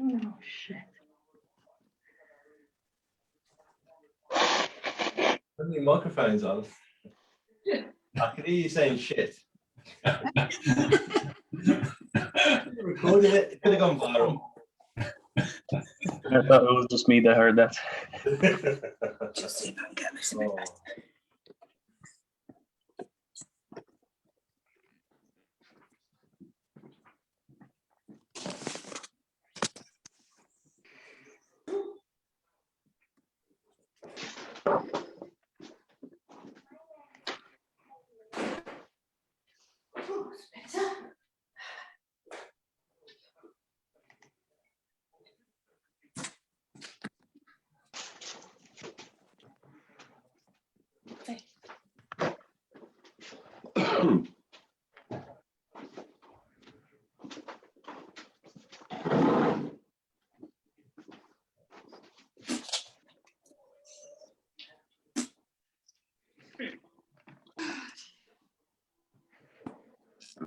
Oh, shit. Put your microphones on. I can hear you saying shit. Recorded it. It could have gone viral. I thought it was just me that heard that. Just see if I can get this. Oh. Oh, it's better.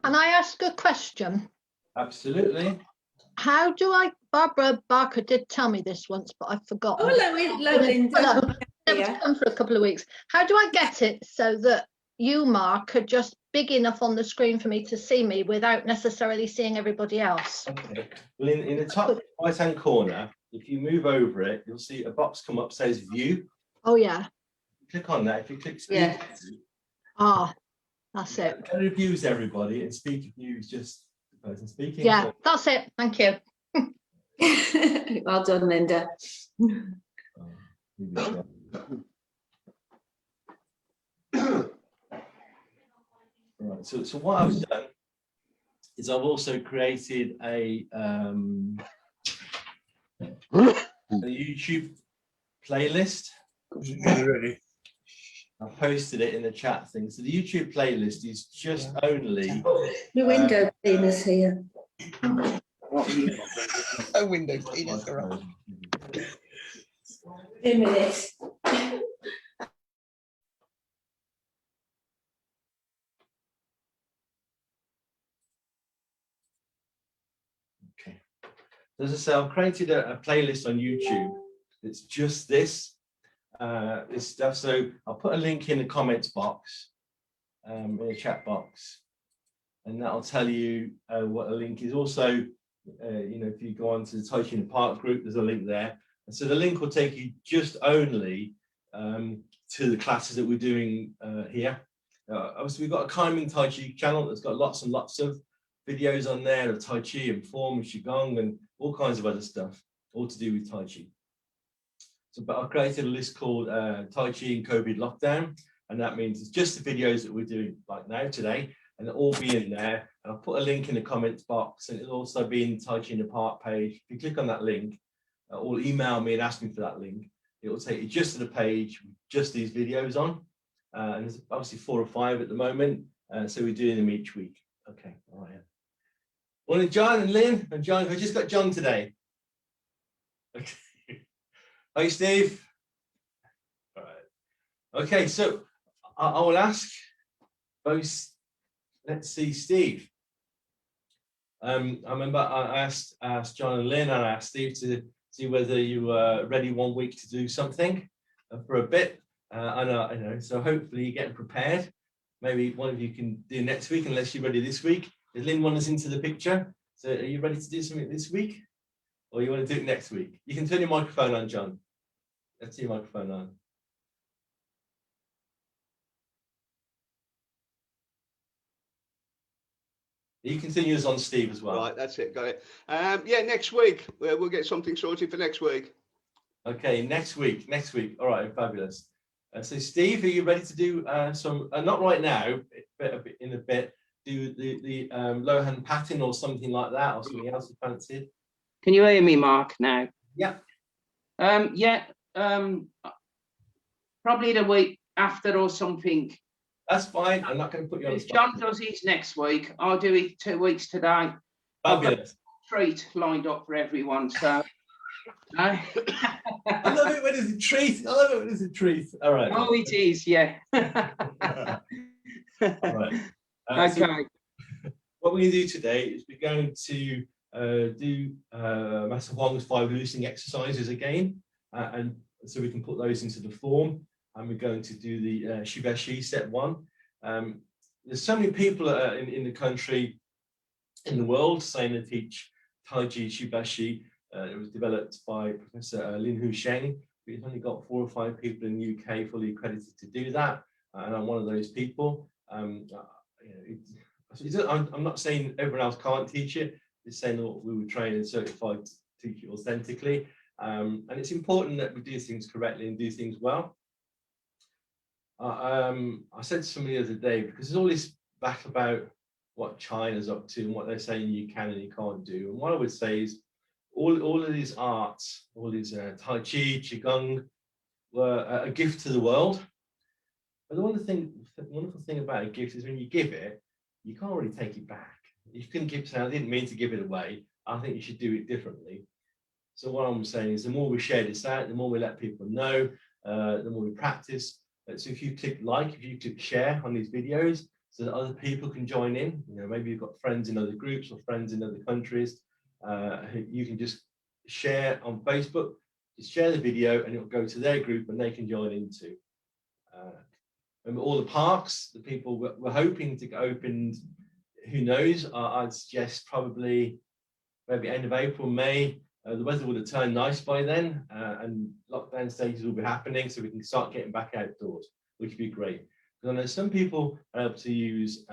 Can I ask a question? Absolutely. How do I, Barbara Barker did tell me this once, but I've forgotten. Oh, hello, Linda. Hello. It was Yeah. come for a couple of weeks. How do I get it so that you, Mark, are just big enough on the screen for me to see me without necessarily seeing everybody else? Okay. Well, in the top right-hand corner, if you move over it, you'll see a box come up says View. Oh, yeah. Click on that. If you click Speak, Yeah. Ah, that's it. It reviews everybody, and Speak View is just the person speaking. Yeah, So, that's it. Thank you. Well done, Linda. here we go. Right. So what I've done is I've also created a YouTube playlist. I posted it in the chat thing. So the YouTube playlist is just only The window cleaner's here. A window cleaner's around. 2 minutes. Okay. As I say, I've created a playlist on YouTube. It's just this stuff. So I'll put a link in the comments box, in the chat box, and that'll tell you what the link is. Also, you know, if you go on to the Tai Chi in the Park group, there's a link there. And so the link will take you just only to the classes that we're doing here. Obviously, we've got a Kai Tai Chi channel that's got lots and lots of videos on there of Tai Chi and form and qigong and all kinds of other stuff, all to do with Tai Chi. So, but I've created a list called Tai Chi in COVID lockdown, and that means it's just the videos that we're doing like now today, and it'll all be in there. And I'll put a link in the comments box, and it'll also be in the Tai Chi in the Park page. If you click on that link, or email me and ask me for that link, it will take you just to the page with just these videos on. And there's obviously 4 or 5 at the moment, so we're doing them each week. Okay, all right. Morning, John and Lynn. And John, I just got John today. Okay. Hi, Steve. All right. Okay, so I will ask both. Let's see, Steve. I remember I asked John and Lynn, and I asked Steve to see whether you were ready 1 week to do something for a bit. I know, so hopefully you're getting prepared. Maybe one of you can do next week, unless you're ready this week. Is Lynn want us into the picture? So are you ready to do something this week? Or you want to do it next week? You can turn your microphone on, John. Let's see your microphone on. You continue as on, Steve, as well. Right, that's it, got it. Yeah, next week. We'll get something sorted for next week. Okay, next week. All right, fabulous. So Steve, are you ready to do some, not right now, but in a bit, do the low hand patting or something like that, or something else you fancied? Can you hear me, Mark, now? Yeah. Probably the week after or something. That's fine. I'm not going to put you on the If spot. John does his next week, I'll do it 2 weeks today. Fabulous. Treat lined up for everyone, so. I love it when it's a treat. I love it when it's a treat. All right. Oh, it is, yeah. All right. Okay. So what we're going to do today is we're going to do Master Huang's 5 loosening exercises again, and so we can put those into the form. And we're going to do the Shibashi step 1. There's so many people in the country, in the world, saying they teach Tai Chi Shibashi. It was developed by Professor Lin Sheng. We've only got 4 or 5 people in the UK fully accredited to do that, and I'm one of those people. I'm not saying everyone else can't teach it. It's saying that we were trained and certified to teach it authentically, and it's important that we do things correctly and do things well. I said to somebody the other day, because there's all this battle about what China's up to and what they're saying you can and you can't do. And what I would say is all of these arts, all these Tai Chi, qigong, were a gift to the world. But the wonderful thing about a gift is when you give it, you can't really take it back. You can say, I didn't mean to give it away. I think you should do it differently. So what I'm saying is the more we share this out, the more we let people know, the more we practice. So if you click like, if you click share on these videos so that other people can join in, maybe you've got friends in other groups or friends in other countries, you can just share on Facebook, just share the video and it'll go to their group and they can join in too. Remember all the parks, the people we're hoping to get opened, who knows, I'd suggest probably maybe end of April, May. The weather would have turned nice by then, and lockdown stages will be happening, so we can start getting back outdoors, which would be great. Because I know some people are able to use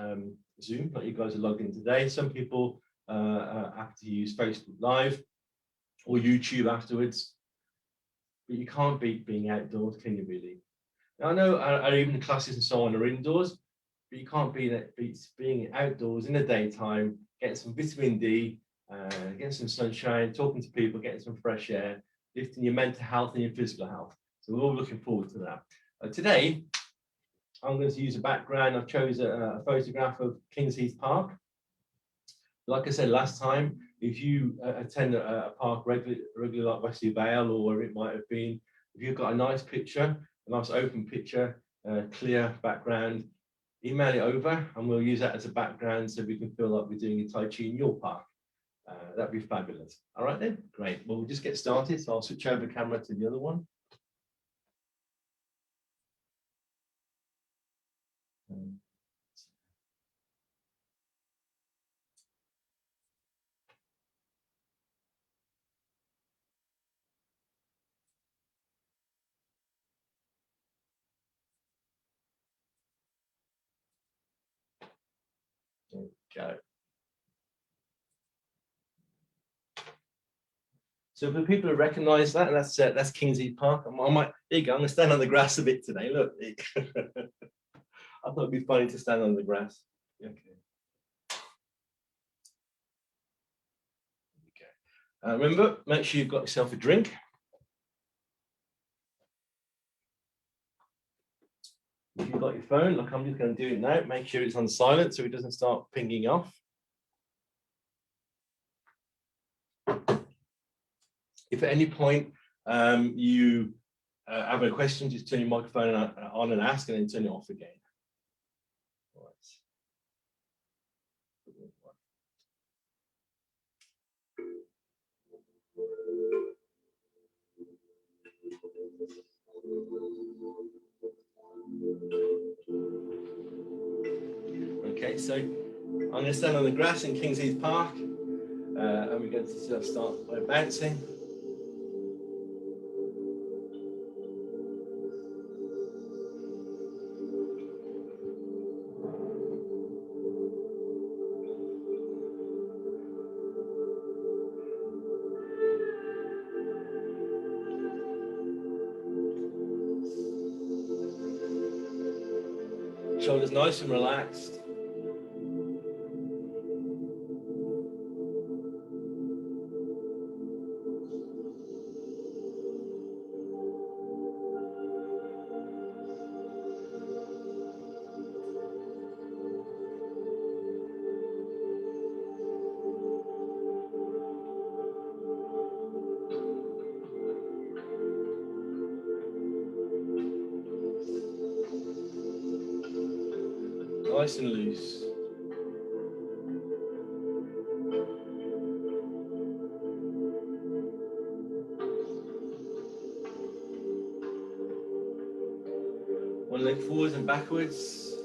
Zoom, like you guys are logged in today. Some people have to use Facebook Live or YouTube afterwards. But you can't beat being outdoors, can you really? Now, I know even the classes and so on are indoors, but you can't beat being outdoors in the daytime, getting some vitamin D, getting some sunshine, talking to people, getting some fresh air, lifting your mental health and your physical health. So we're all looking forward to that. Today, I'm going to use a background. I've chosen a photograph of Kings Heath Park. Like I said last time, if you attend a park regularly like Wesley Vale or where it might have been, if you've got a nice picture, a nice open picture, clear background, email it over and we'll use that as a background so we can feel like we're doing a Tai Chi in your park. That'd be fabulous. All right then, great. Well, we'll just get started. So I'll switch over the camera to the other one. Okay. So for people who recognise that, that's Kingsley Park. There you go. I'm going to stand on the grass a bit today. Look, I thought it'd be funny to stand on the grass. Okay. Remember, make sure you've got yourself a drink. If you've got your phone, look, I'm just going to do it now. Make sure it's on silent so it doesn't start pinging off. If at any point you have a question, just turn your microphone on and ask, and then turn it off again. All right. Okay, so I'm going to stand on the grass in Kings Heath Park, and we're going to start by bouncing. Shoulders nice and relaxed. Nice and loose. One leg forwards and backwards.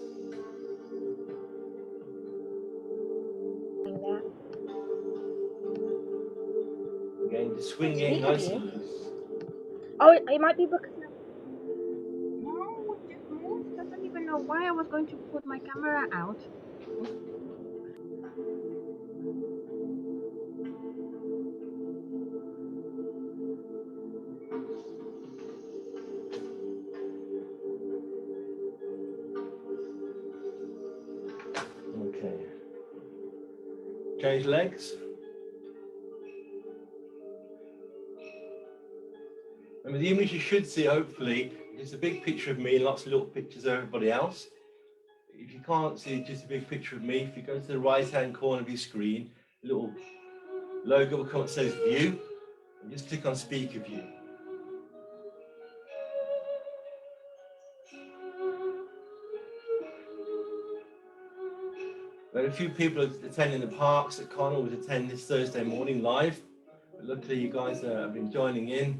Again, swinging nice and loose. Oh, it might be because. No, just moved. I don't even know why I was going to put my camera out. Okay. Change legs. And the image you should see, hopefully, is a big picture of me and lots of little pictures of everybody else. If you can't see just a big picture of me, if you go to the right-hand corner of your screen, a little logo will come up that says View, and just click on Speaker View. We had a few people attending the parks that can't always attend this Thursday morning live, but luckily you guys have been joining in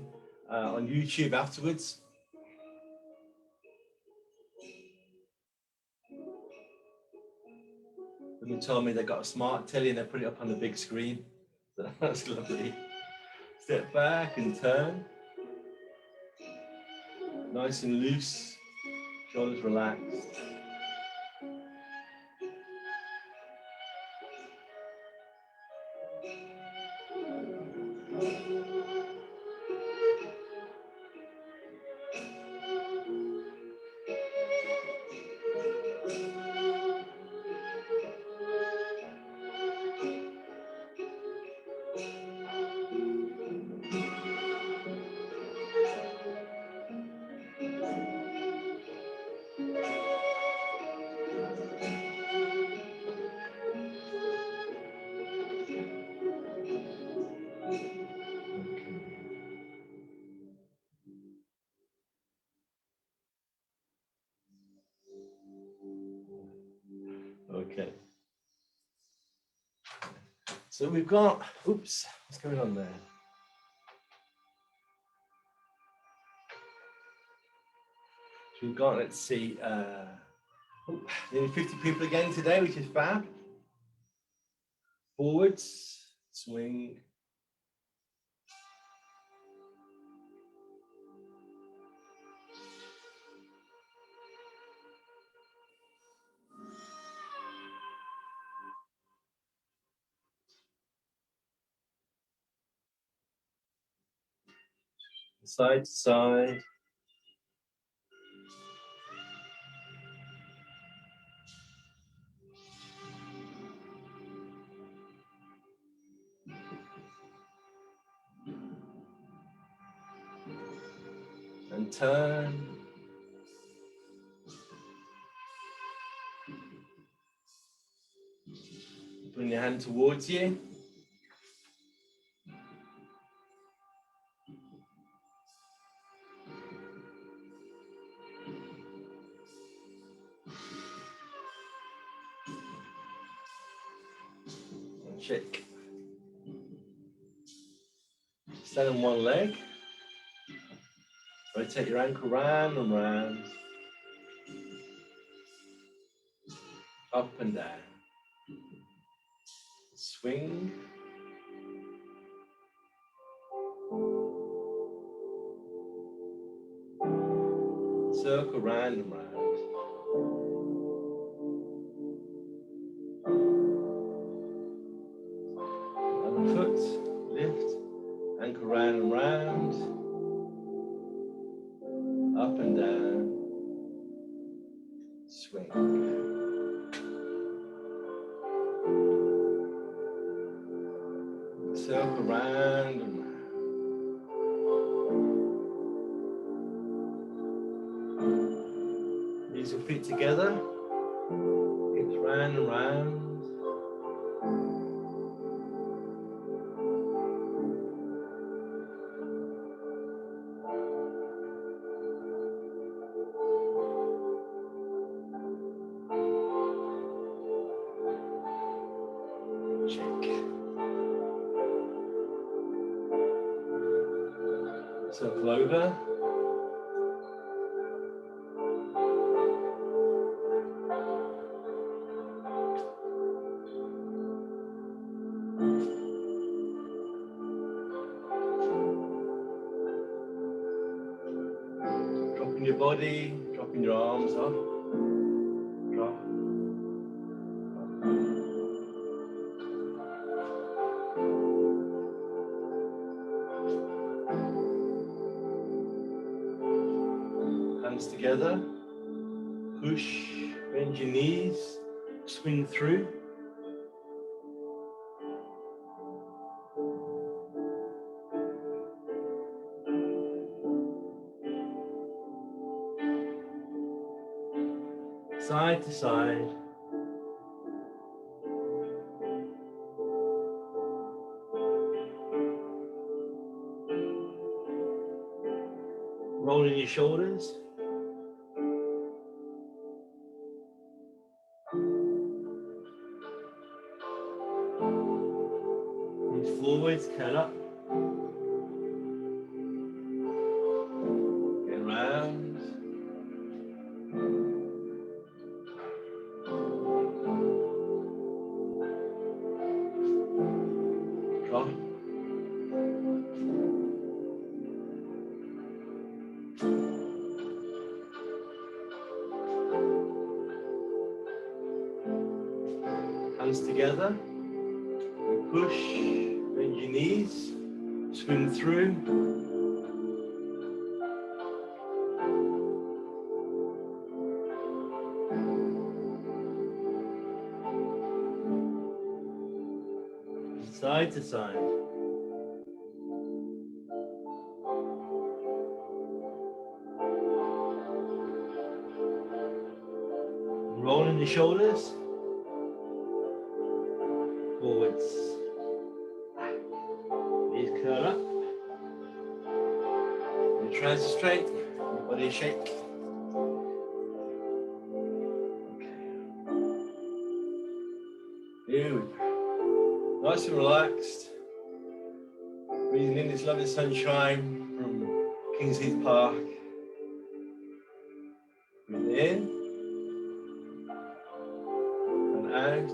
on YouTube afterwards. Someone told me they got a smart telly and they put it up on the big screen. So that's lovely. Step back and turn. Nice and loose. Shoulders relaxed. Okay. So we've got, oops, what's going on there? So we've got, let's see, nearly 50 people again today, which is fab. Forwards, swing. Side to side. And turn. Bring your hand towards you. And shake. Stand on one leg. Rotate your ankle round and round. Up and down. Swing. Circle round and round. And foot, lift, ankle round and round. Up and down. Swing. Circle round and round. Knees and feet together. Hips round and round. Check. Circle over. Dropping your body, dropping your arms off. Drop. Hands together. Push, bend your knees, swing through. Side to side. Rolling your shoulders. Knees forwards, curl up. Get round. Drop. Hands together. And push, bend your knees, swing through. Side to side. Rolling the shoulders. Forwards. Knees curl up. Your trousers straight. Your body shake. Okay. Here we go. Nice and relaxed. Breathing in this lovely sunshine from King's Heath Park. Breathe in and out.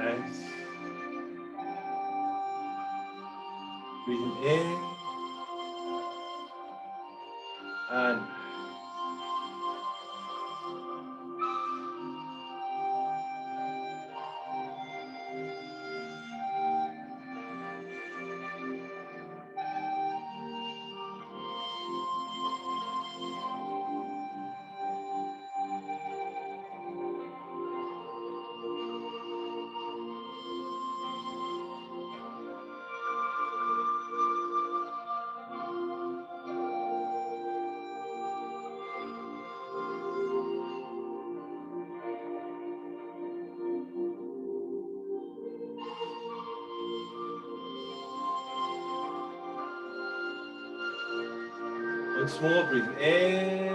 Out. Breathing in and once more, breathing in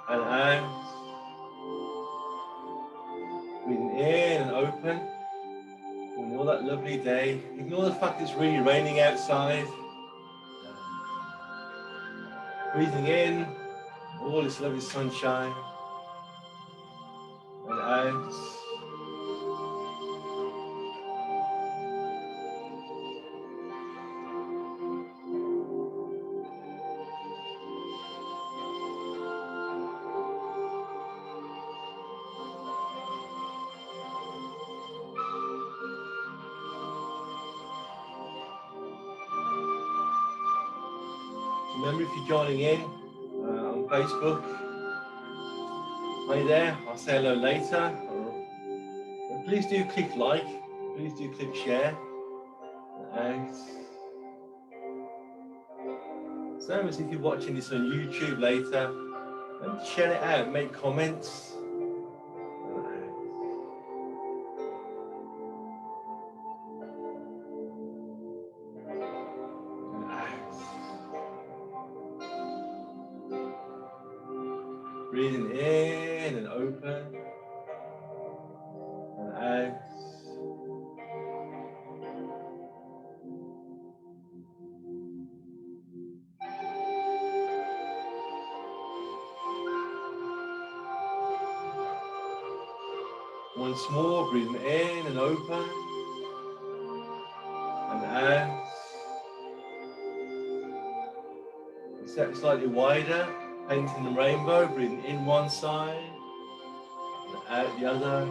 and out. Breathing in and open. Ignore that lovely day. Ignore the fact it's really raining outside. Breathing in all this lovely sunshine. And out. Remember, if you're joining in on Facebook, hi there, I'll say hello later. But please do click like, please do click share. Out. Same as if you're watching this on YouTube later, and share it out, make comments. Breathing in and open. And out. Once more, breathing in and open. And out. Step slightly wider, painting the rainbow, breathing in one side, and out the other.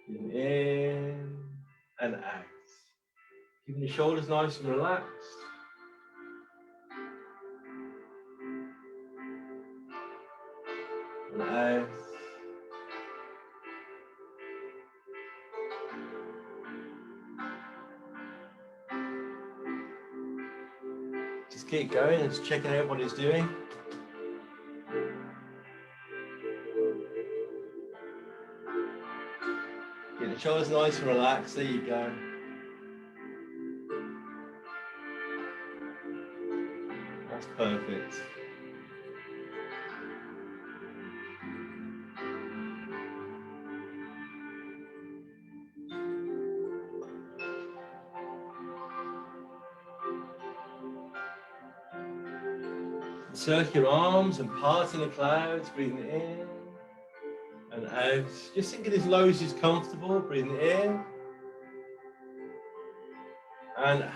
Breathing in and out. Keeping your shoulders nice and relaxed. And out. Just keep going and just checking out what it's doing. Get the shoulders nice and relaxed. There you go. That's perfect. Circle your arms and parting the clouds, breathing in and out. Just sinking as low as is comfortable, breathing in and out.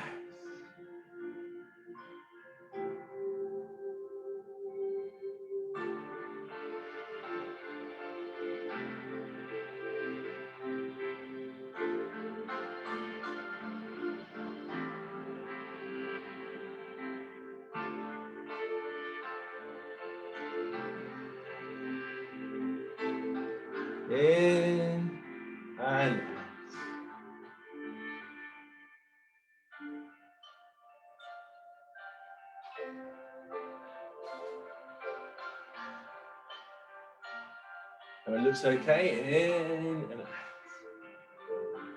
In and out. And it looks okay. In and out.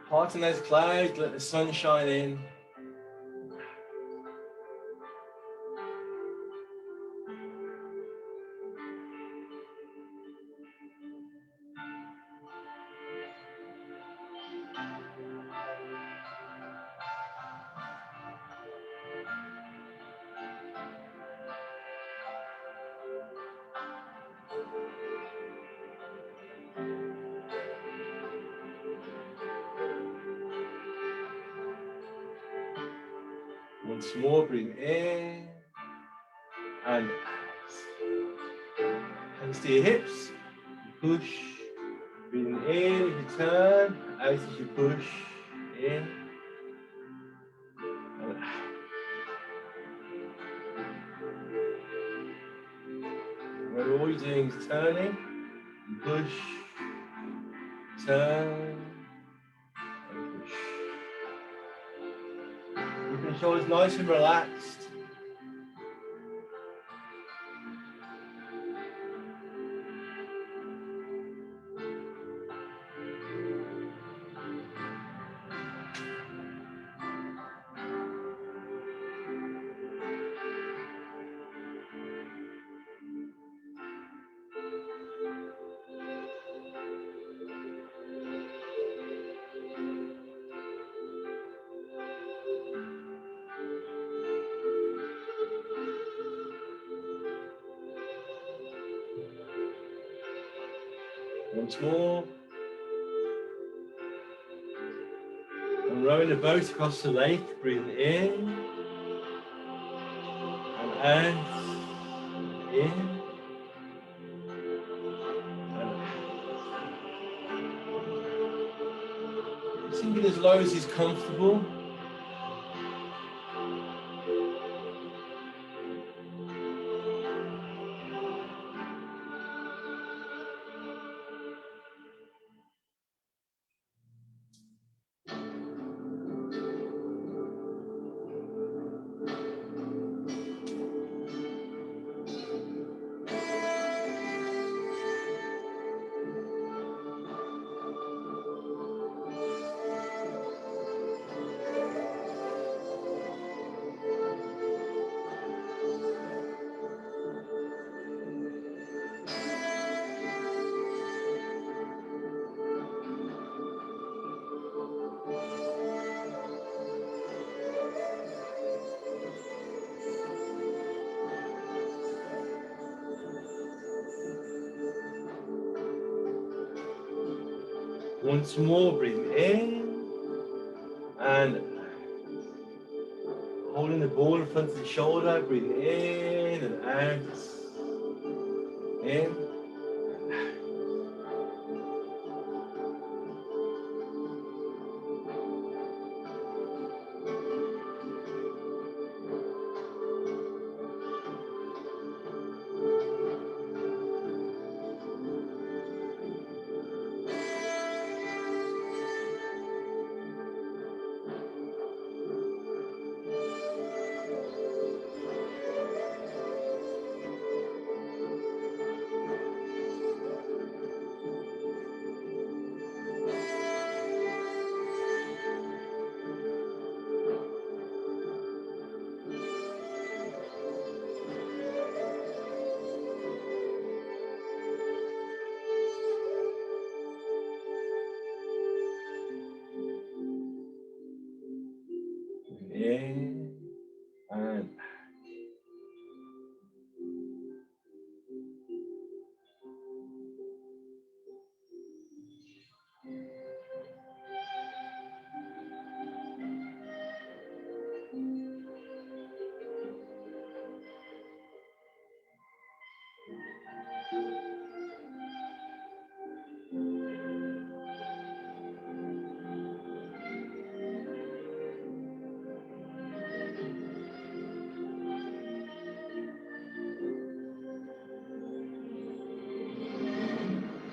Parting those clouds, let the sun shine in. Once more, breathe in and out. Hands to your hips, you push. Breathing in as you turn, out as you push, in and out. Remember, all you're doing is turning, you push, turn, and push. Keep your shoulders nice and relaxed. Once more. And rowing the boat across the lake, breathing in and out, in and out. Sinking as low as is comfortable. Once more, breathing in and holding the ball in front of the shoulder, breathing in and out. In. In and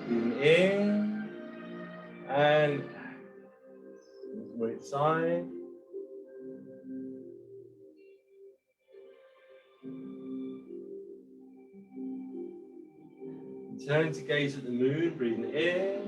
breathing in and right side. Turn to gaze at the moon, breathing in.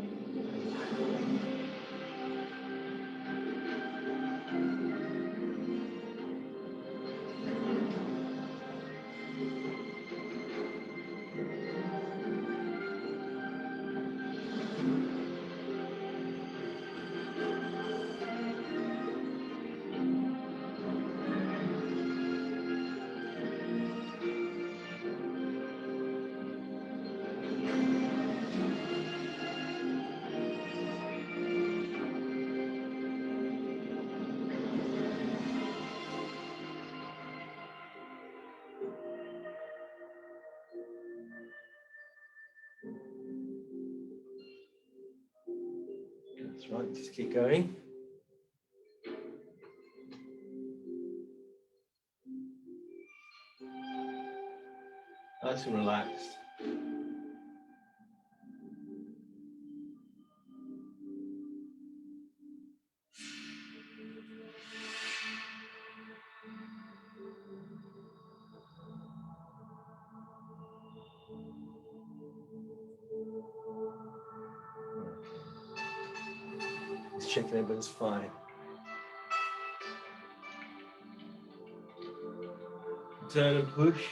That's right, just keep going. Nice and relaxed. Just checking everything's fine. Turn and push.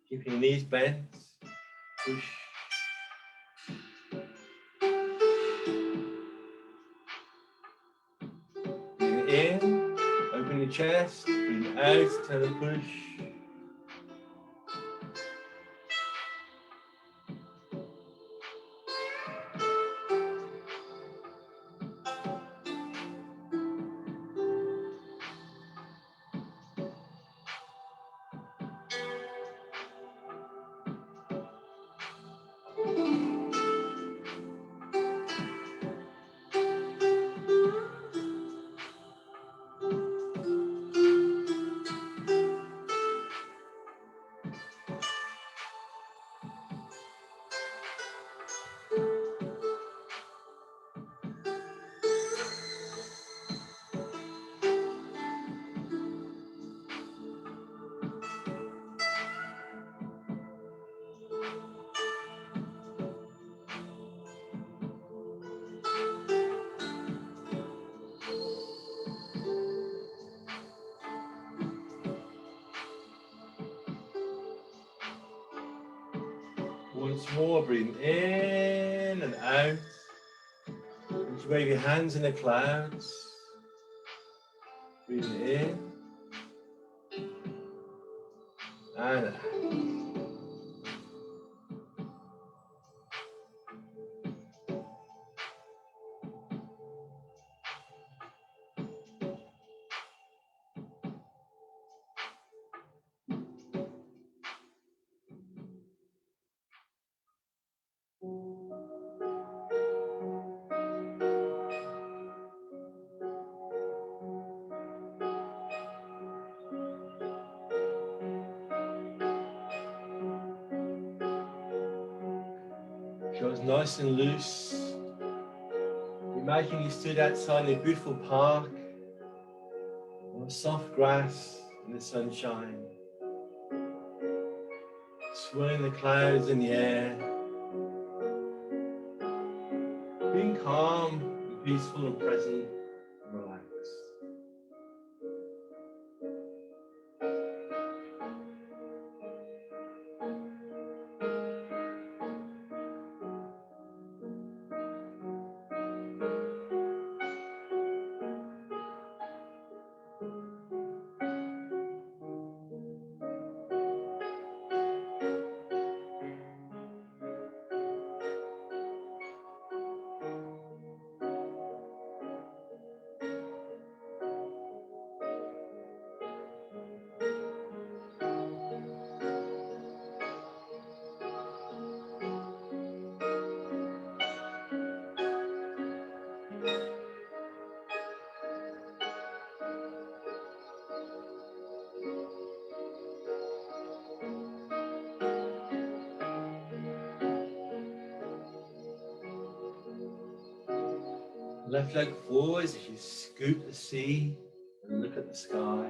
Keeping your knees bent. Push. Breathe in, open your chest, breathe out, turn and push. once more, breathing in and out. Just wave your hands in the clouds. Breathing in and out. Goes nice and loose. Imagine you stood outside in a beautiful park on the soft grass in the sunshine, swirling the clouds in the air, being calm and peaceful and present and relaxed. Left leg forwards as you scoop the sea and look at the sky.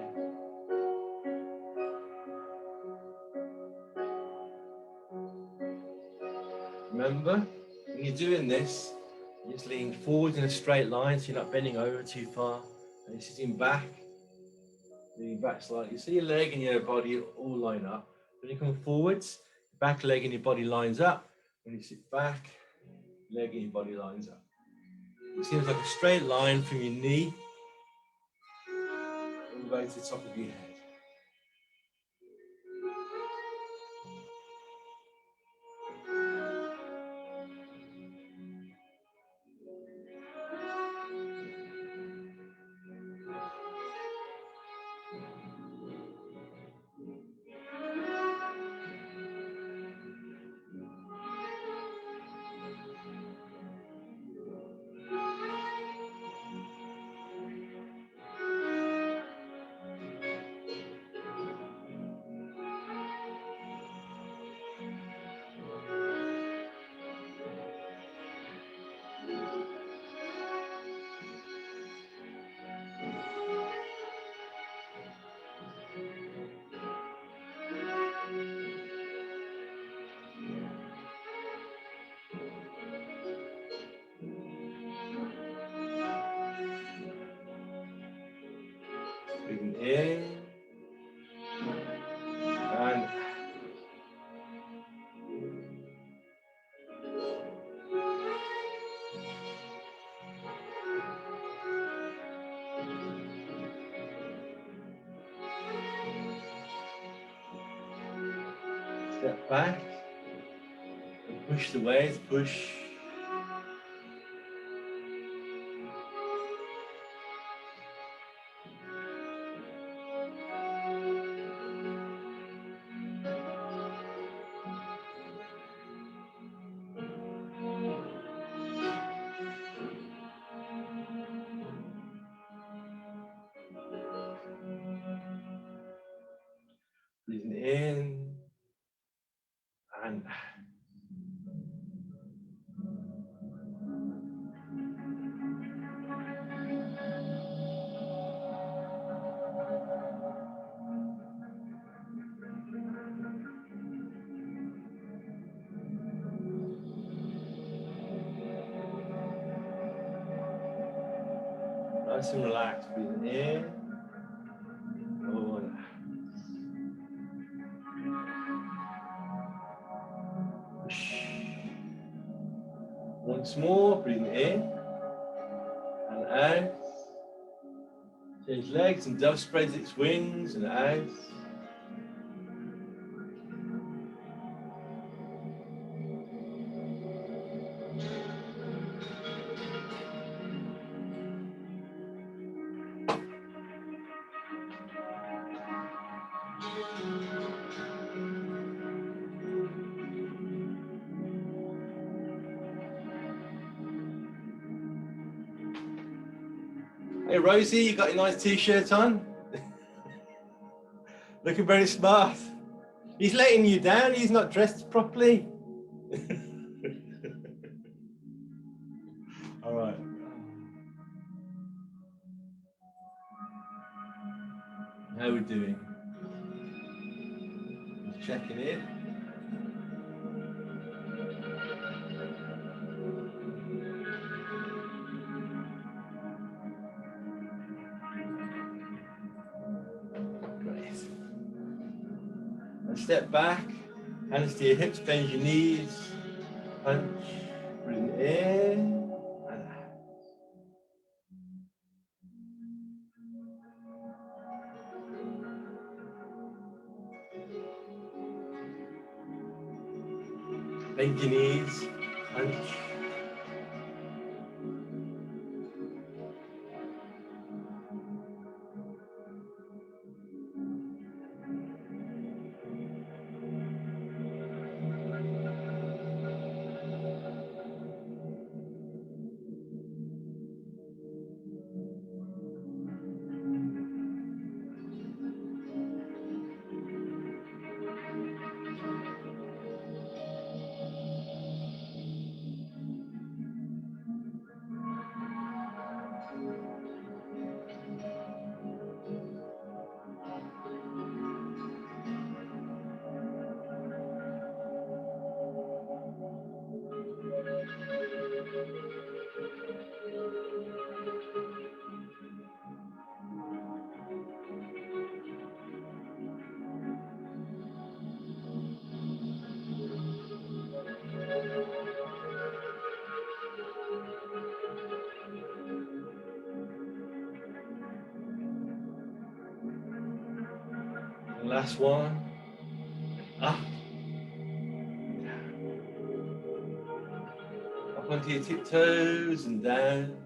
Remember, when you're doing this, you're just leaning forward in a straight line so you're not bending over too far. And you're sitting back, leaning back slightly. So your leg and your body all line up. When you come forwards, your back leg and your body lines up. When you sit back, leg and your body lines up. It seems like a straight line from your knee all the way to the top of your head. Breathing in and step back and push the waves, push. Breathing in and nice and relaxed. Breathing in. Oh, and push. Once more, breathing in and out. Change legs and dove spreads its wings and out. Hey Rosie, you got your nice t-shirt on? Looking very smart. He's letting you down, he's not dressed properly. All right. How are we doing? Just checking in. Great. And step back, hands to your hips, bend your knees. Punch, breathe in and out. Bend your knees, punch. And last one. Up. Up onto your tiptoes and down.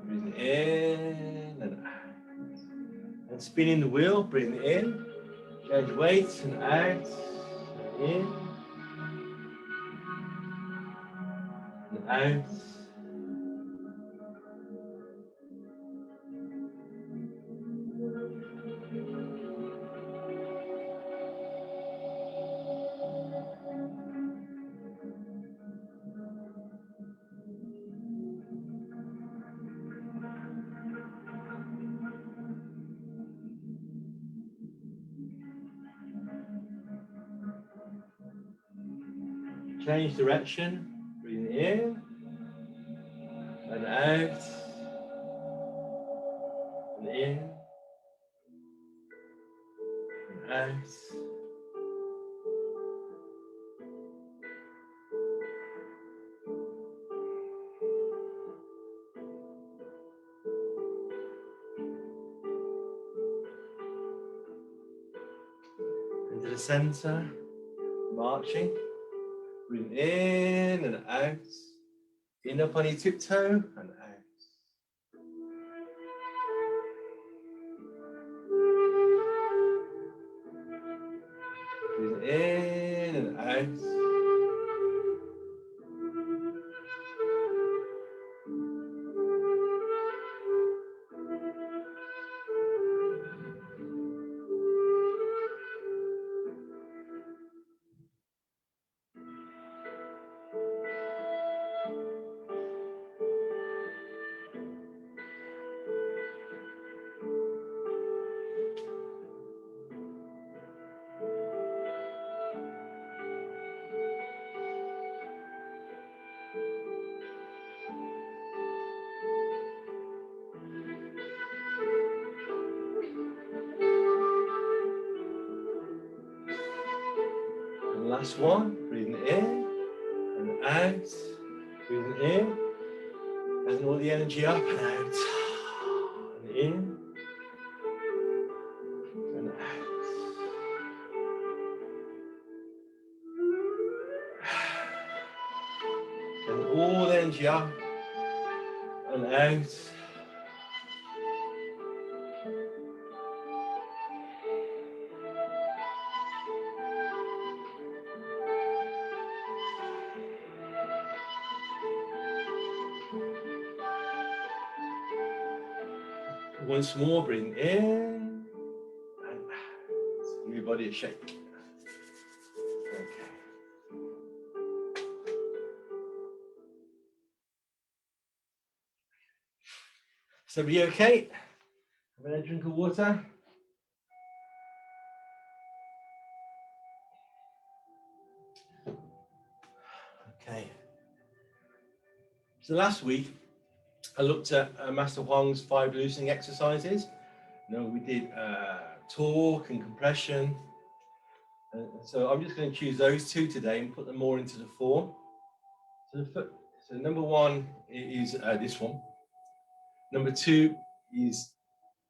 Breathing in and out. And spinning the wheel, breathing in. Change weight and out. In and out. Change direction, breathing in and out, and in and out. Into the center, marching, breathing in and out, in up on your tiptoe and out. Breathing in and out. Last one, breathing in and out, breathing in, and all the energy up and out, and in and out. And all the energy up and out. Once more, breathing in and out. Give your body a shake. Okay. So be okay? Have a drink of water. Okay. So last week, I looked at Master Huang's 5 loosening exercises. We did torque and compression. So I'm just going to choose those 2 today and put them more into the form. So number 1 is this one. Number 2 is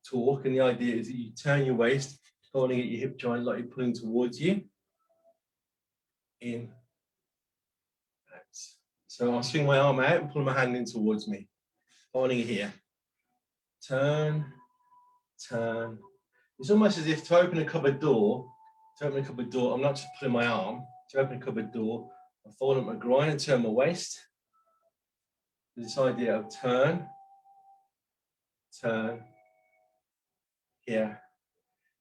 torque, and the idea is that you turn your waist, holding at your hip joint like you're pulling towards you. In, out. So I'll swing my arm out and pull my hand in towards me, holding it here. Turn, turn. It's almost as if to open a cupboard door, I'm not just pulling my arm. To open a cupboard door, I fold up my groin and turn my waist. This idea of turn, turn, here.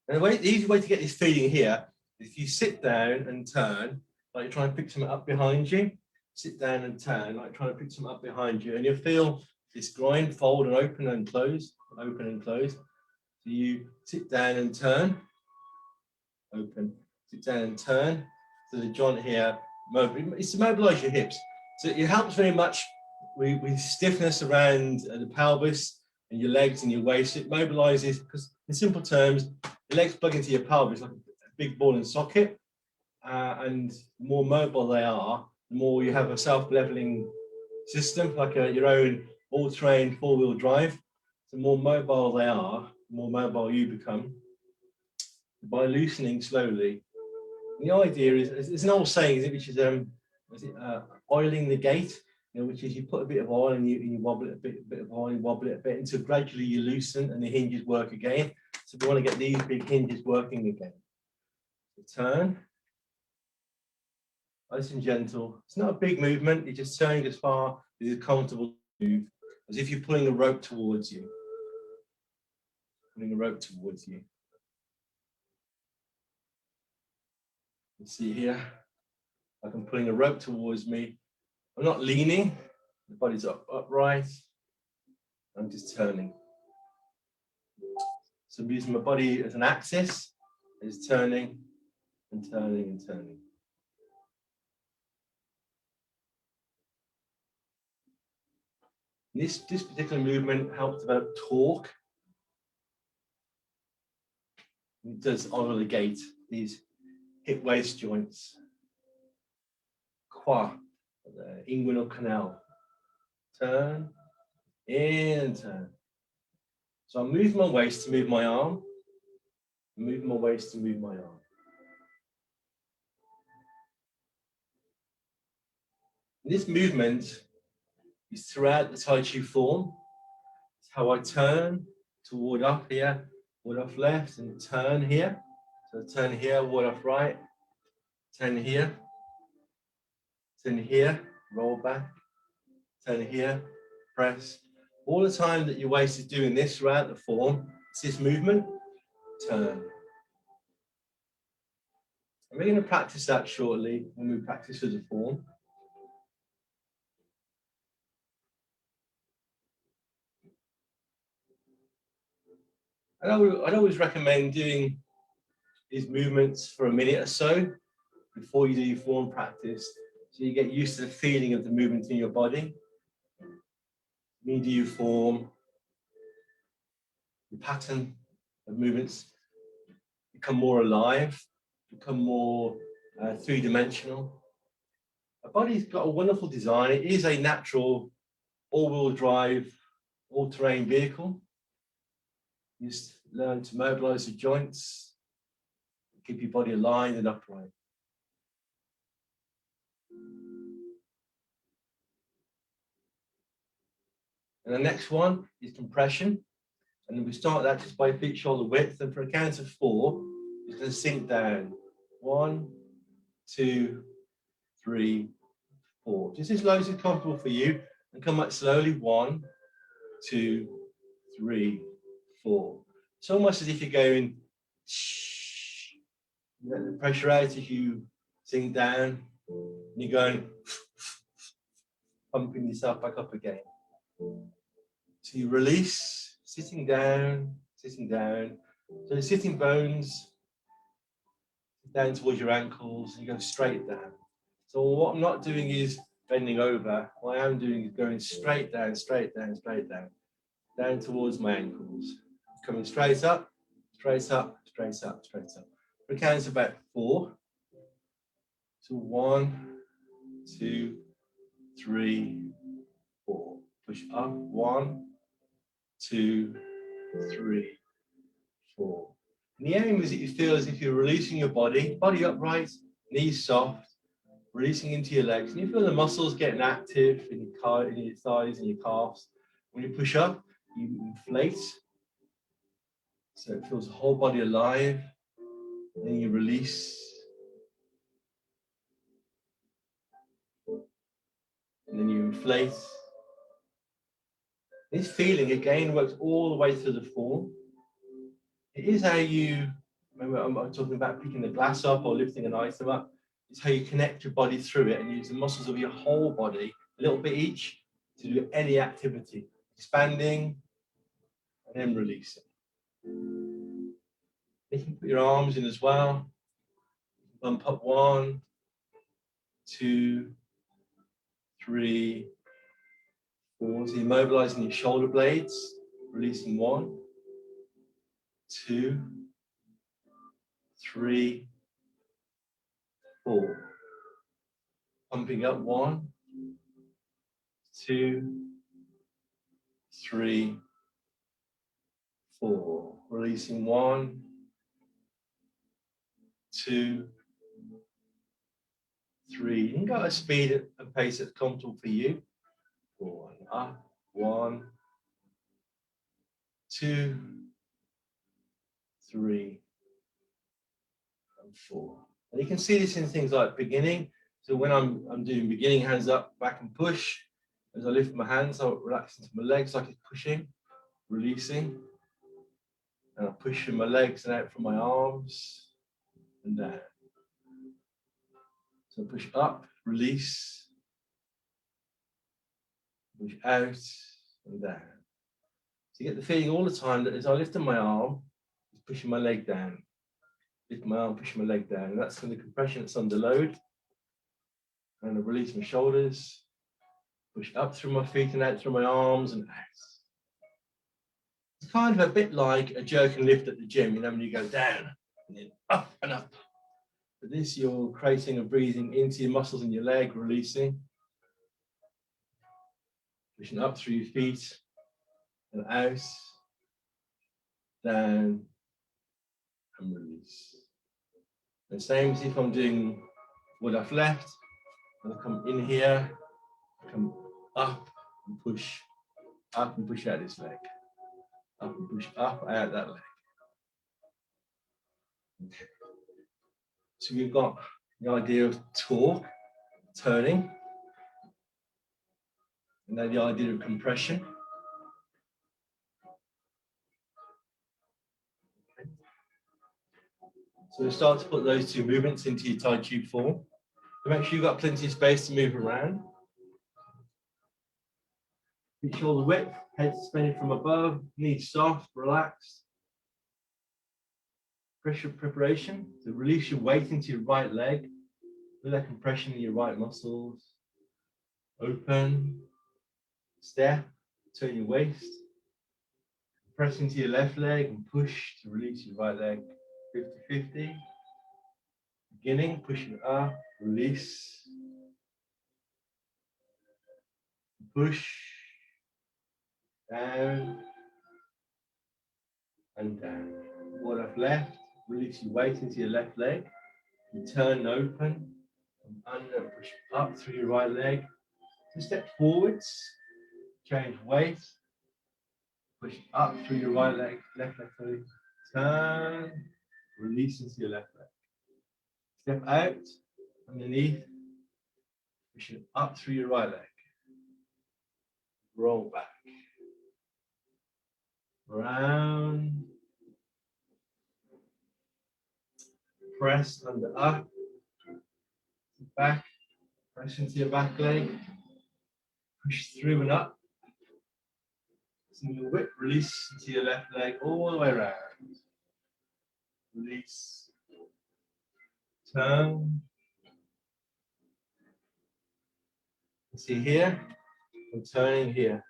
And the easy way to get this feeling here is if you sit down and turn, like you're trying to pick something up behind you. Sit down and turn, like trying to pick something up behind you, and you'll feel this groin fold and open and close, open and close. So you sit down and turn, open, sit down and turn. So the joint here, it's to mobilize your hips. So it helps very much with stiffness around the pelvis and your legs and your waist. It mobilizes, because in simple terms, your legs plug into your pelvis like a big ball and socket, and the more mobile they are, the more you have a self-leveling system, like your own all-terrain four-wheel drive. The more mobile they are, the more mobile you become by loosening slowly. And the idea is, it's an old saying, which is oiling the gate, which is you put a bit of oil and you wobble it a bit of oil, you wobble it a bit until gradually you loosen and the hinges work again. So we want to get these big hinges working again. So turn. Nice and gentle. It's not a big movement. You're just turning as far as you're comfortable to move, as if you're pulling a rope towards you. Pulling a rope towards you. You see here, like I'm pulling a rope towards me. I'm not leaning. The body's upright. I'm just turning. So I'm using my body as an axis. It's turning and turning and turning. This particular movement helps develop torque. It does oil the gate, these hip waist joints. Qua, the inguinal canal. Turn, in and turn. So I'm moving my waist to move my arm. I'm moving my waist to move my arm. This movement is throughout the Tai Chi form. It's how I turn to ward up here, ward off left, and turn here. So turn here, ward off right, turn here, roll back, turn here, press. All the time that your waist is doing this throughout the form, it's this movement, turn. And we're going to practice that shortly when we practice with the form. And I'd always recommend doing these movements for a minute or so before you do your form practice, so you get used to the feeling of the movement in your body. When you do your form, the pattern of movements become more alive, become more three-dimensional. Our body's got a wonderful design. It is a natural all-wheel drive, all-terrain vehicle. You just learn to mobilize the joints, keep your body aligned and upright. And the next one is compression. And we start that just by feet shoulder width. And for a count of 4, it's going to sink down. 1, 2, 3, 4. Just as low as is comfortable for you. And come up slowly. 1, 2, 3, 4. It's almost as if you're going, shh. You let the pressure out as you sink down. And you're going, pumping yourself back up again. So you release, sitting down, sitting down. So the sitting bones down towards your ankles, and you go straight down. So what I'm not doing is bending over. What I am doing is going straight down, straight down, straight down, down towards my ankles. Coming straight up, straight up, straight up, straight up. For a count of about 4. So 1, 2, 3, 4. Push up. 1, 2, 3, 4. And the aim is that you feel as if you're releasing your body upright, knees soft, releasing into your legs. And you feel the muscles getting active in your thighs and your calves. When you push up, you inflate. So it feels the whole body alive. Then you release. And then you inflate. This feeling again works all the way through the form. It is how you, remember I'm talking about picking the glass up or lifting an item up. It's how you connect your body through it and use the muscles of your whole body, a little bit each, to do any activity. Expanding and then releasing. You can put your arms in as well. Bump up 1, 2, 3, 4. So you're mobilizing your shoulder blades, releasing 1, 2, 3, 4. Pumping up 1, 2, 3, 4. Releasing 1, 2, 3. You can go at a speed and pace that's comfortable for you. 4 and up. 1, 2, 3, and 4. And you can see this in things like beginning. So when I'm doing beginning, hands up, back and push. As I lift my hands, I'll relax into my legs like it's pushing, releasing. And I'm pushing my legs and out from my arms and down. So push up, release, push out and down. So you get the feeling all the time that as I lift my arm, it's pushing my leg down. Lift my arm, pushing my leg down. And that's from the compression that's under load. And I release my shoulders, push up through my feet and out through my arms and out. It's kind of a bit like a jerk and lift at the gym, you know, when you go down and then up and up. But this, you're creating a breathing into your muscles in your leg, releasing. Pushing up through your feet and out, down, and release. And same as if I'm doing what I've left, and I come in here, come up and push out this leg. Up and push up, out that leg. Okay. So we've got the idea of torque, turning, and then the idea of compression. Okay. So we start to put those two movements into your Tai Chi form. So make sure you've got plenty of space to move around. Feet shoulder width, head suspended from above, knees soft, relaxed. Pressure preparation, so release your weight into your right leg. Feel that compression in your right muscles. Open, step, turn your waist. Press into your left leg and push to release your right leg. 50-50. Beginning, pushing up, release, push, down, and down. One left, left, release your weight into your left leg. You turn open, and under, push up through your right leg. 2 steps forwards, change weight, push up through your right leg, left leg, sorry. Turn, release into your left leg. Step out, underneath, pushing up through your right leg. Roll back. Round. Press under up. Back. Press into your back leg. Push through and up. Single whip. Release into your left leg all the way around. Release. Turn. See here. I'm turning here.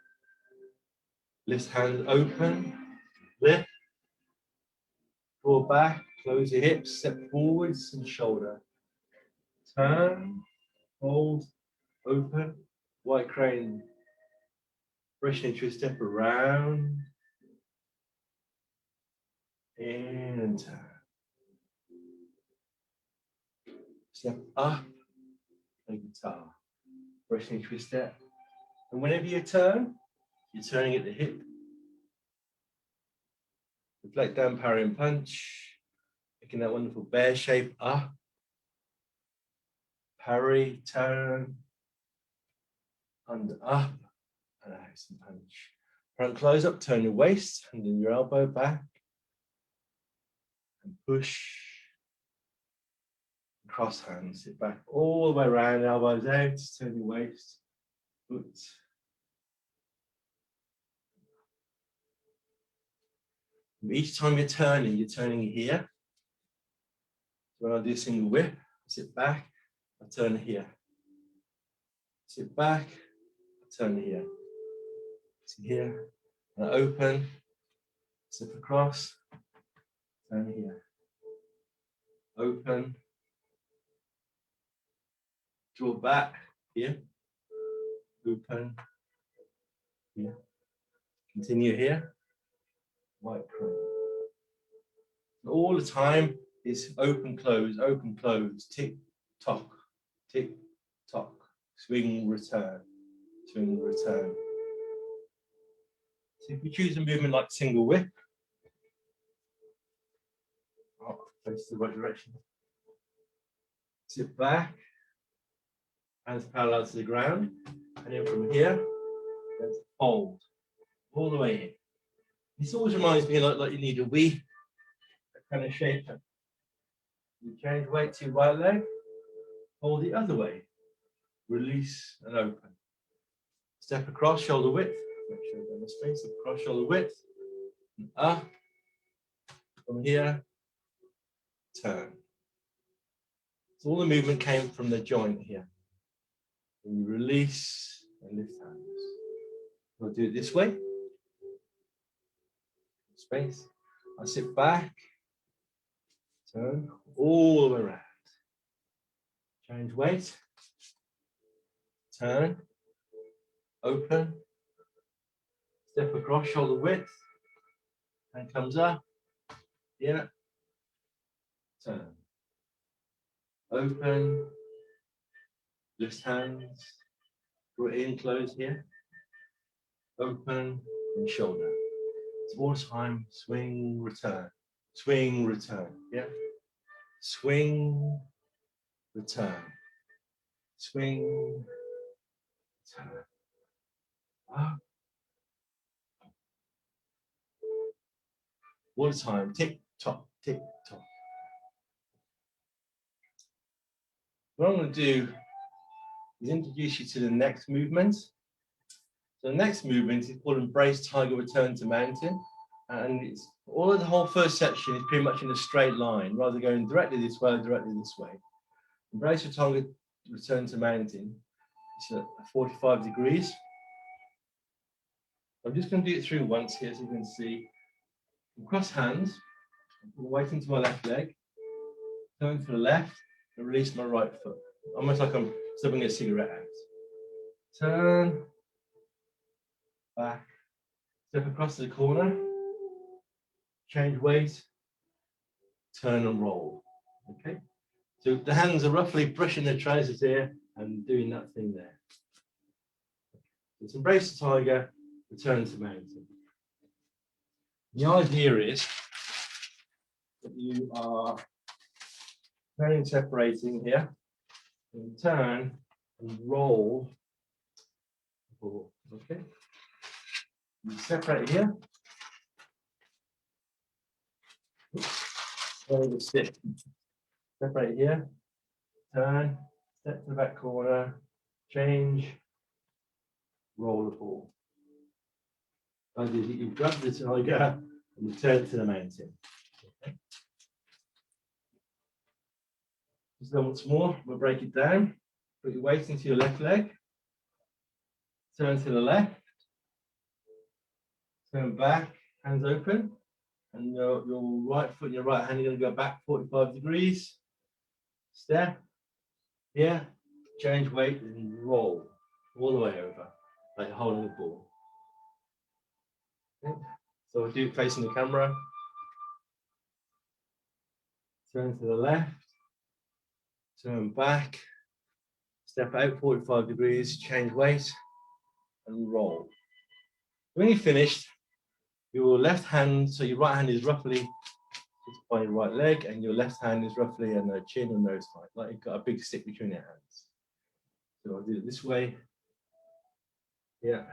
Lift hand open. Lift. Draw back. Close your hips. Step forwards and shoulder. Turn. Hold. Open. White crane. Brush into a step around. In and turn. Step up. Like guitar. Brush into a step. And whenever you turn, you're turning at the hip. Reflect down, parry and punch. Making that wonderful bear shape up. Parry, turn. Under, up. And out and punch. Front close up, turn your waist, and then your elbow back. And push. Cross hands, sit back all the way around, elbows out, turn your waist. Foot. Each time you're turning here. So when I do a single whip, I sit back, I turn here. Sit back, I turn here. Sit here, and I open, step across, turn here. Open, draw back, here. Open, here. Continue here. White crane. All the time is open, close, tick, tock, swing, return, swing, return. So if we choose a movement like single whip, face the right direction. Sit back, hands parallel to the ground, and then from here, let's hold all the way in. This always reminds me like you need a wee, kind of shape. You change weight to your right leg, hold the other way, release and open. Step across, shoulder width, make sure you demonstrate, step across, shoulder width, and up, from here, turn. So all the movement came from the joint here. And you release and lift hands. We'll do it this way. Space. I sit back, turn all the way around. Change weight, turn, open, step across, shoulder width, and comes up, here, turn, open, lift hands, draw in, close here, open, and shoulder. It's all time, swing, return, yeah? Swing, return, swing, return. Up. All the time, tick, tock, tick, tock. What I'm going to do is introduce you to the next movement. So the next movement is called Embrace Tiger Return to Mountain. And it's all of the whole first section is pretty much in a straight line, rather going directly this way or directly this way. Embrace your Tiger Return to Mountain. It's at 45 degrees. I'm just going to do it through once here so you can see. Cross hands, put the weight into my left leg, turn to the left, and release my right foot, almost like I'm stubbing a cigarette out. Turn, back, step across to the corner, change weight, turn and roll. Okay, so the hands are roughly brushing the trousers here and doing that thing there. Let's embrace the tiger, return to mountain. The idea is that you are turning, separating here, and turn and roll. Okay, you separate here. Hold the stick. Separate here. Turn. Step to the back corner. Change. Roll the ball. The idea is that you grab the tiger and return to the mountain. Okay. Just done once more. We'll break it down. Put your weight into your left leg. Turn to the left. Turn back. Hands open. And your right foot and your right hand are going to go back 45 degrees. Step. Here. Change weight and roll all the way over, like holding the ball. Okay. So we'll do it facing the camera. Turn to the left. Turn back. Step out 45 degrees. Change weight and roll. When you're finished, your left hand, so your right hand is roughly just by your right leg, and your left hand is roughly on the chin and nose height, like you've got a big stick between your hands. So I'll do it this way. Yeah.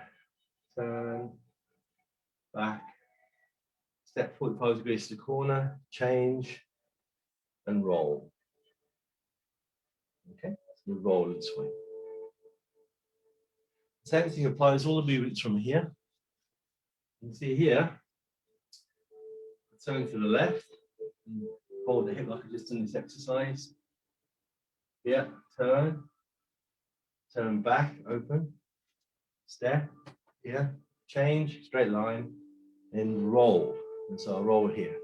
Turn. Back. Step 45 degrees to the corner. Change. And roll. Okay. So we roll and swing. Same thing applies all the movements from here. You can see here. Turn to the left. Hold the hip like I just done this exercise. Yeah. Turn. Turn back, open, step, here, change, straight line, and roll. And so I'll roll here.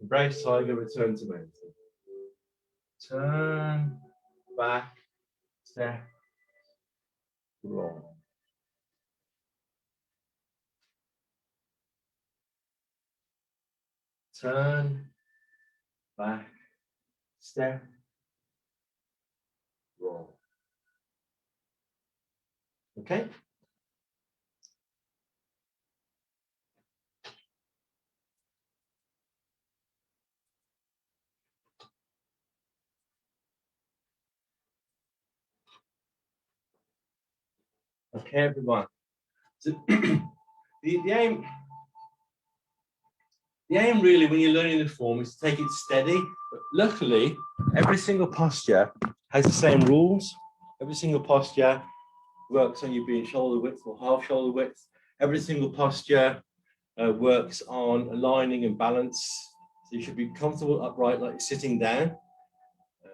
Embrace tiger, return to mountain. Turn, back, step, roll. Turn, back, step, roll. Okay. Okay, everyone. So the aim really when you're learning the form is to take it steady. But luckily, every single posture has the same rules. Every single posture works on you being shoulder width or half shoulder width. Every single posture works on aligning and balance. So you should be comfortable upright like you're sitting down.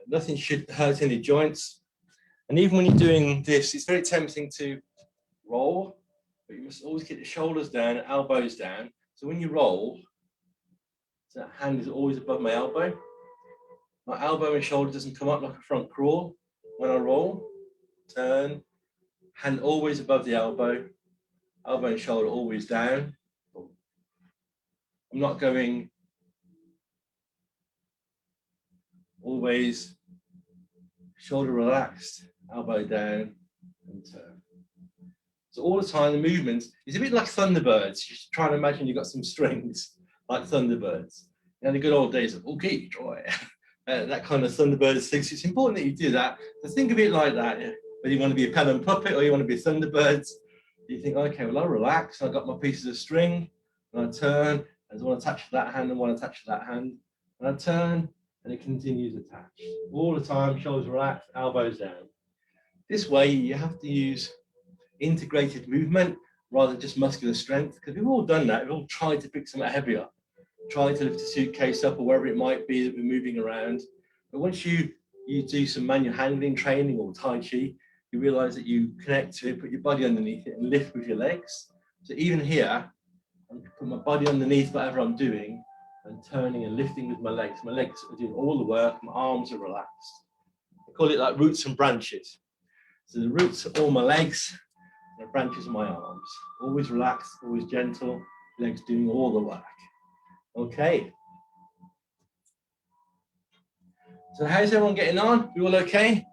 Nothing should hurt any joints. And even when you're doing this, it's very tempting to roll, but you must always keep the shoulders down, elbows down. So when you roll, so that hand is always above my elbow. My elbow and shoulder doesn't come up like a front crawl. When I roll, turn, hand always above the elbow, elbow and shoulder always down. I'm not going always shoulder relaxed, elbow down, and turn. So all the time the movement is a bit like Thunderbirds. You should try and imagine you've got some strings like Thunderbirds. You know, the good old days of, okay, joy. That kind of Thunderbirds thing. So it's important that you do that. So think of it like that. Yeah. Whether you want to be a pen and puppet or you want to be Thunderbirds, you think, okay, well, I'll relax. I've got my pieces of string, and I turn. I want to touch that hand and want to touch that hand. And I turn, and it continues attached. All the time, shoulders relaxed, elbows down. This way, you have to use integrated movement rather than just muscular strength, because we've all done that. We've all tried to pick something heavier, tried to lift a suitcase up or wherever it might be that we're moving around. But once you do some manual handling training or Tai Chi, you realize that you connect to it, put your body underneath it and lift with your legs. So even here, I put my body underneath whatever I'm doing and turning and lifting with my legs. My legs are doing all the work. My arms are relaxed. I call it like roots and branches. So the roots are all my legs, and the branches are my arms. Always relaxed, always gentle. Legs doing all the work. Okay. So how's everyone getting on? You all okay?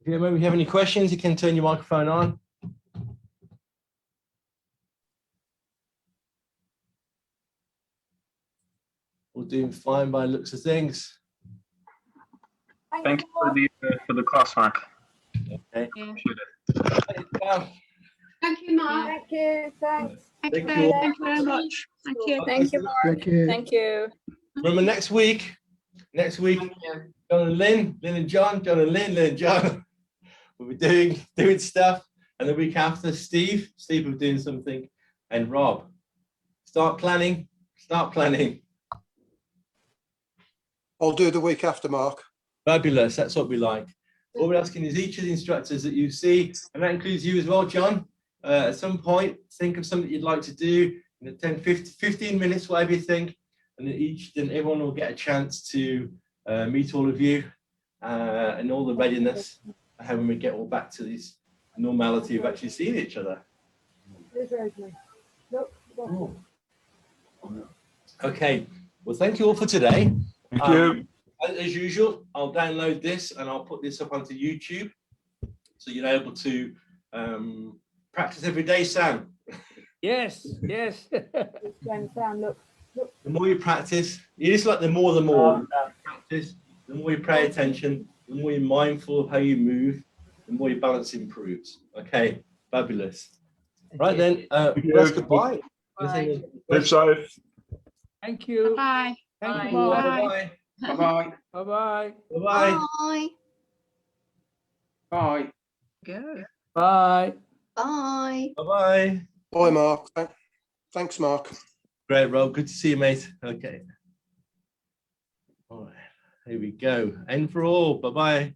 If you have any questions, you can turn your microphone on. We're doing fine by the looks of things. Thank you for the class, Mark. Okay. Yeah. Thank you, Mark. Thank you. Thanks. Thank you. Thank you very much. Thank you. Thank you, Mark. Thank you. Remember next week, John and Lynn and John, John and Lynn and John will be doing stuff. And the week after, Steve will be doing something, and Rob. Start planning. I'll do the week after, Mark. Fabulous, that's what we like. All we're asking is each of the instructors that you see, and that includes you as well, John, at some point, think of something you'd like to do in 10, 15 minutes, whatever you think, and then everyone will get a chance to meet all of you and all the readiness when we get all back to this normality of actually seeing each other. Okay, well, thank you all for today. Thank you. As usual, I'll download this and I'll put this up onto YouTube, so you're able to practice every day, Sam. Yes. Look. The more you practice, it is like the more you practice, the more you pay attention, the more you're mindful of how you move, the more your balance improves. Okay, fabulous. Right then, let's goodbye. Live safe. Thank you. Bye. Thank you. Bye. Bye-bye. Bye-bye. Bye. Bye. Bye. Go. Bye. Bye. Bye. Bye, Mark. Thanks, Mark. Great, Rob. Good to see you, mate. Okay. All right. Here we go. End for all. Bye-bye.